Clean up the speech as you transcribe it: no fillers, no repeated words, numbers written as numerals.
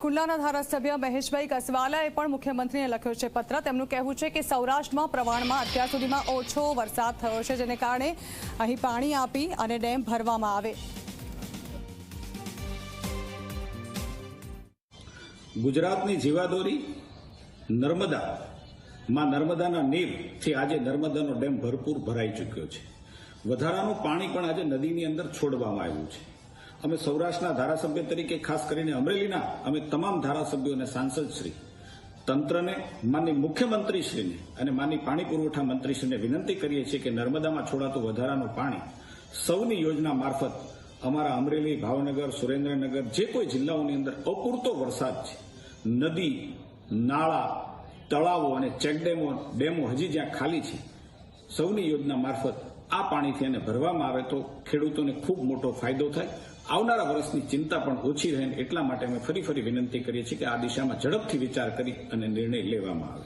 पंचकुलाના ધારાસભ્ય મહેશભાઈ કસવાલાએ પણ મુખ્યમંત્રીને લખ્યો છે પત્ર। તેમનું કહેવું છે કે સૌરાષ્ટ્રમાં પ્રમાણમાં અત્યાર સુધીમાં ઓછો વરસાદ થયો છે, જેને કારણે અહીં પાણી આપી અને ડેમ ભરવામાં આવે। ગુજરાતની જીવાદોરી નર્મદાના નીરથી આજે નર્મદાનો ડેમ ભરપૂર ભરાઈ ચૂક્યો છે। વધારાનું પાણી પણ આજે નદીની અંદર છોડવામાં આવ્યું છે। અમે સૌરાષ્ટ્રના ધારાસભ્ય તરીકે ખાસ કરીને અમરેલીના અમે તમામ ધારાસભ્યો અને સાંસદશ્રી તંત્રને, માનની મુખ્યમંત્રીશ્રીને અને માનની પાણી પુરવઠા મંત્રીશ્રીને વિનંતી કરીએ છીએ કે નર્મદામાં છોડાતું વધારાનું પાણી સૌની યોજના મારફત અમારા અમરેલી, ભાવનગર, સુરેન્દ્રનગર જે કોઈ જિલ્લાઓની અંદર અપૂરતો વરસાદ છે, નદી, નાળા, તળાવો અને ડેમો હજી જ્યાં ખાલી છે, સૌની યોજના મારફત આ પાણીથી એને ભરવામાં આવે તો ખેડૂતોને ખૂબ મોટો ફાયદો થાય। આવનારા વર્ષની ચિંતા પણ ઓછી રહે। એટલા માટે અમે ફરી વિનંતી કરીએ છીએ કે આ દિશામાં ઝડપથી વિચાર કરી અને નિર્ણય લેવામાં આવે।